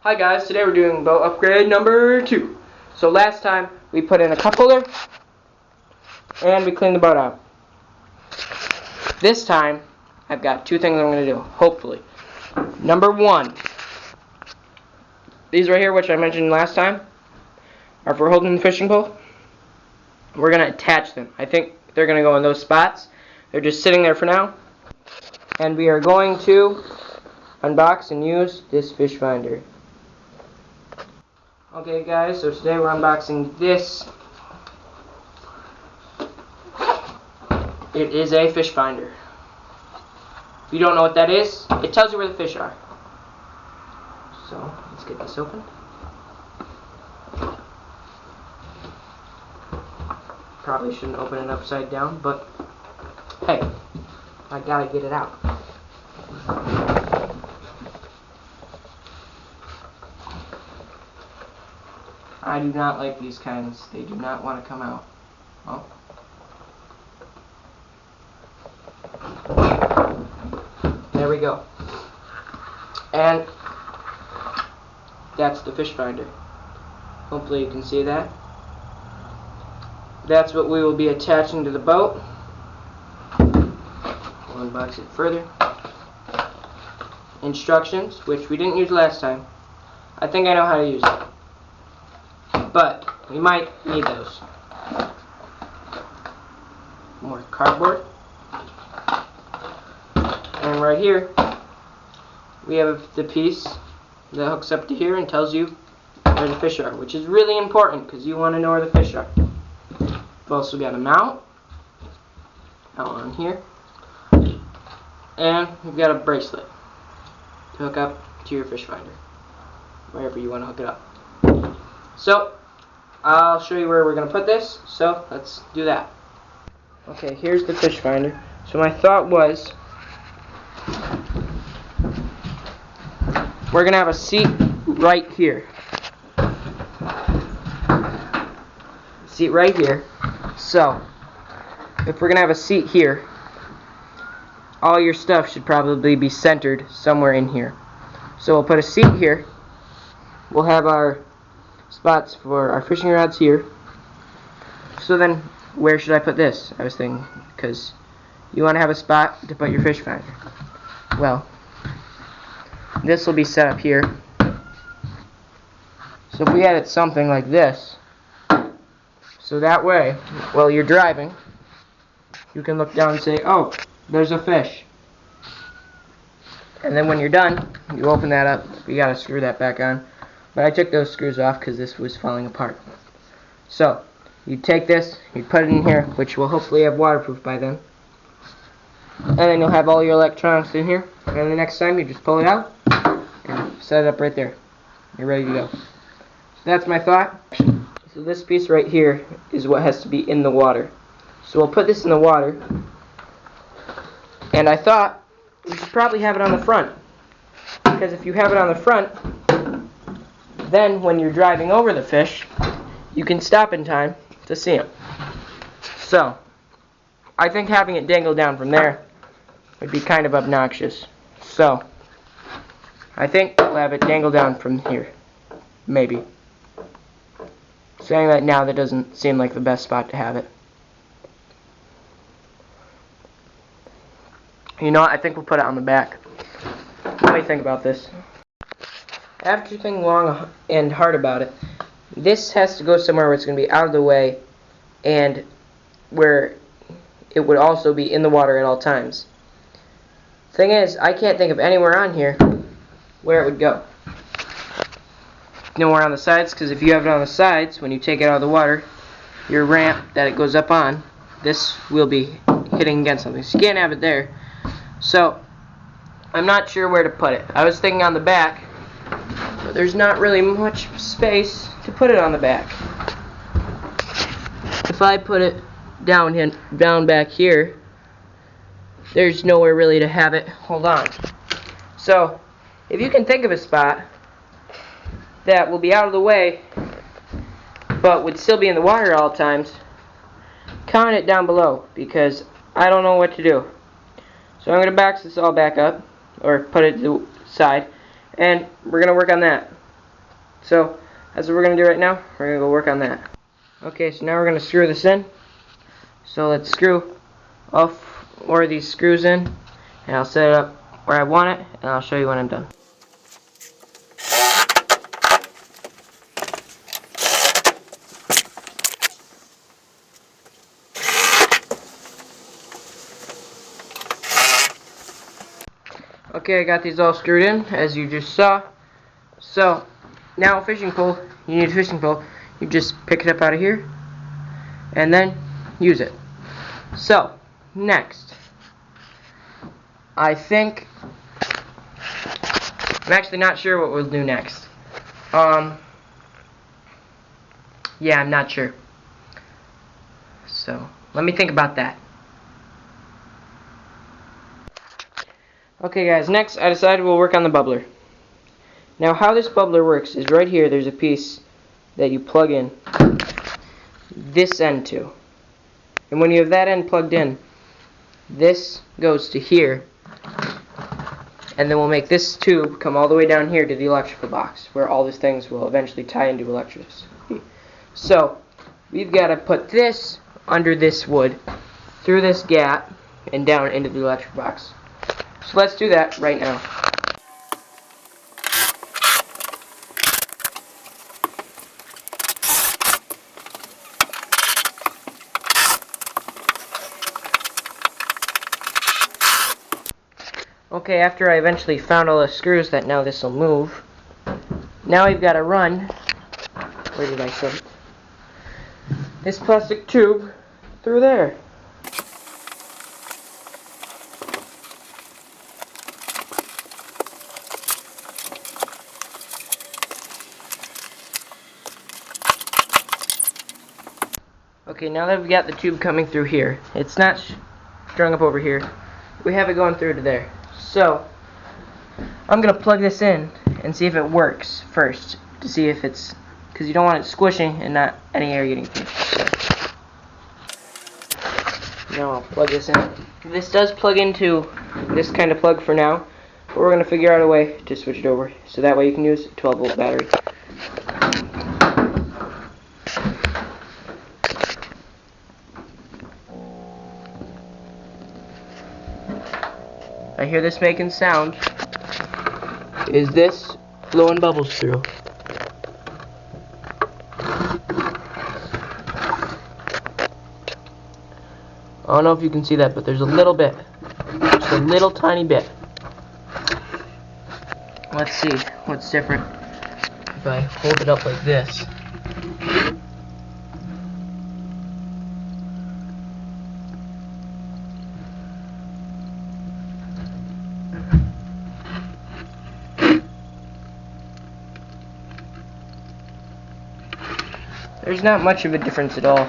Hi guys, today we're doing boat upgrade number 2. So last time we put in a cup holder and we cleaned the boat out. This time I've got 2 things I'm going to do, hopefully. Number 1, these right here, which I mentioned last time, are for holding the fishing pole. We're going to attach them. I think they're going to go in those spots. They're just sitting there for now. And we are going to unbox and use this fish finder. Okay guys, so today we're unboxing this. It is a fish finder. If you don't know what that is, it tells you where the fish are. So, let's get this open. Probably shouldn't open it upside down, but hey, I gotta get it out. I do not like these kinds. They do not want to come out. Oh. There we go. And that's the fish finder. Hopefully you can see that. That's what we will be attaching to the boat. We'll unbox it further. Instructions, which we didn't use last time. I think I know how to use it, but we might need those. More cardboard. And right here we have the piece that hooks up to here and tells you where the fish are, which is really important because you want to know where the fish are. We've also got a mount out on here, and we've got a bracelet to hook up to your fish finder, wherever you want to hook it up. So I'll show you where we're going to put this, so let's do that. Okay, here's the fish finder. So my thought was, we're going to have a seat right here. Seat right here. So, if we're going to have a seat here, all your stuff should probably be centered somewhere in here. So we'll put a seat here. We'll have our spots for our fishing rods here. So then, where should I put this? I was thinking, because you want to have a spot to put your fish finder. Well, this will be set up here. So if we had it something like this, so that way, while you're driving, you can look down and say, oh, there's a fish. And then when you're done, you open that up. You gotta screw that back on. But I took those screws off because this was falling apart. So, you take this, you put it in here, which will hopefully have waterproof by then. And then you'll have all your electronics in here. And the next time you just pull it out and set it up right there. You're ready to go. So that's my thought. So this piece right here is what has to be in the water. So we'll put this in the water. And I thought we should probably have it on the front. Because if you have it on the front, then when you're driving over the fish, you can stop in time to see them. So, I think having it dangle down from there would be kind of obnoxious. So, I think we'll have it dangle down from here. Maybe. Saying that now, that doesn't seem like the best spot to have it. You know what? I think we'll put it on the back. Let me think about this. After thinking long and hard about it, this has to go somewhere where it's going to be out of the way and where it would also be in the water at all times. Thing is, I can't think of anywhere on here where it would go. Nowhere on the sides, because if you have it on the sides, when you take it out of the water, your ramp that it goes up on, this will be hitting against something. So you can't have it there. So, I'm not sure where to put it. I was thinking on the back, but there's not really much space to put it on the back. If I put it down back here, there's nowhere really to have it hold on. So, if you can think of a spot that will be out of the way, but would still be in the water at all times, comment it down below, because I don't know what to do. So I'm going to box this all back up, or put it to the side, and we're going to work on that. So that's what we're going to do right now. We're going to go work on that. Okay, so now we're going to screw this in. So let's screw all 4 of these screws in, and I'll set it up where I want it, and I'll show you when I'm done. Okay, I got these all screwed in, as you just saw. So, now a fishing pole. You need a fishing pole. You just pick it up out of here, and then use it. So, next, I think, I'm actually not sure what we'll do next. Yeah, I'm not sure. So, let me think about that. Okay guys, next I decided we'll work on the bubbler. Now how this bubbler works is right here there's a piece that you plug in this end to. And when you have that end plugged in, this goes to here, and then we'll make this tube come all the way down here to the electrical box, where all these things will eventually tie into electricity. So, we've got to put this under this wood, through this gap, and down into the electric box. So let's do that right now. Okay, after I eventually found all the screws that now this will move, now we've got to run, where did I put it? This plastic tube through there. Okay, now that we've got the tube coming through here, it's not strung up over here, we have it going through to there. So, I'm going to plug this in and see if it works first, to see if it's, because you don't want it squishing and not any air getting through. So, now I'll plug this in. This does plug into this kind of plug for now, but we're going to figure out a way to switch it over, so that way you can use a 12-volt battery. I hear this making sound. Is this blowing bubbles through? I don't know if you can see that, but there's a little bit. Just a little tiny bit. Let's see what's different if I hold it up like this. There's not much of a difference at all,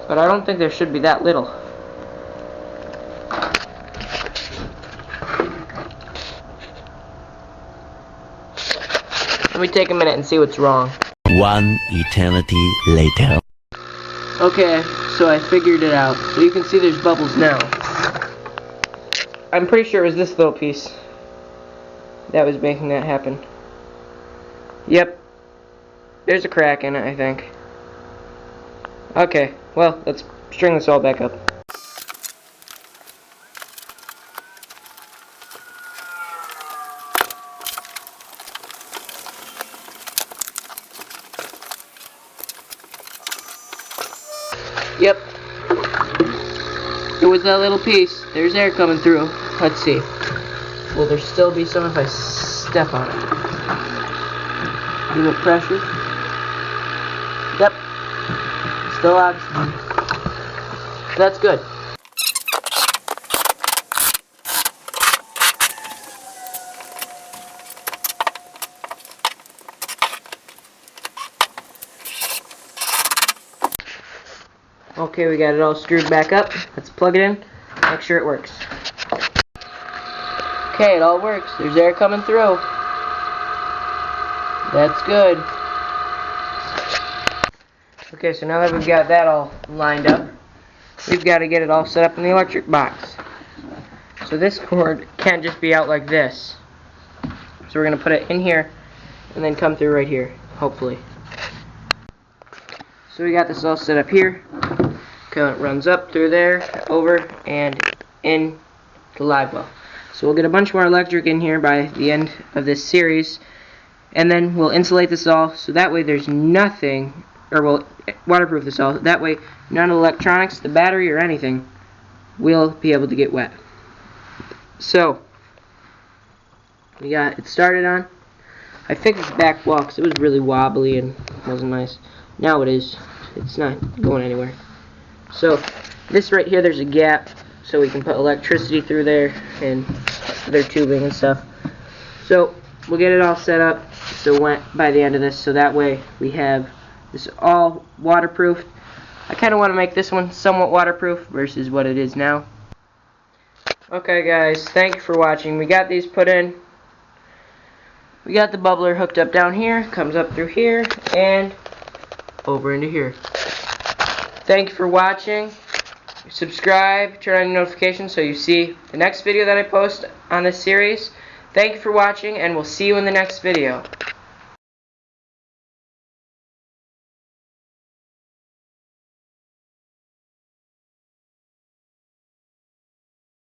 but I don't think there should be that little. Let me take a minute and see what's wrong. One eternity later. Okay, so I figured it out. So you can see there's bubbles now. I'm pretty sure it was this little piece that was making that happen. Yep. There's a crack in it, I think. Okay, well, let's string this all back up. Yep. It was that little piece. There's air coming through. Let's see. Will there still be some if I step on it? Give it pressure. Yep. Still oxygen. That's good. Okay, we got it all screwed back up. Let's plug it in. Make sure it works. Okay, it all works. There's air coming through. That's good. Okay, so now that we've got that all lined up, we've got to get it all set up in the electric box. So this cord can't just be out like this. So we're going to put it in here and then come through right here, hopefully. So we got this all set up here. Current runs up through there, over, and in the live well. So we'll get a bunch more electric in here by the end of this series, and then we'll insulate this all so that way there's nothing, or we'll waterproof this all, that way none of the electronics, the battery, or anything will be able to get wet. So we got it started on. I fixed this back wall because it was really wobbly and wasn't nice. Now it is. It's not going anywhere. So this right here, there's a gap so we can put electricity through there and their tubing and stuff. So we'll get it all set up so by the end of this, so that way we have this all waterproof. I kind of want to make this one somewhat waterproof versus what it is now. Okay guys, thank you for watching. We got these put in. We got the bubbler hooked up down here, comes up through here, and over into here. Thank you for watching. Subscribe, turn on notifications so you see the next video that I post on this series. Thank you for watching, and we'll see you in the next video.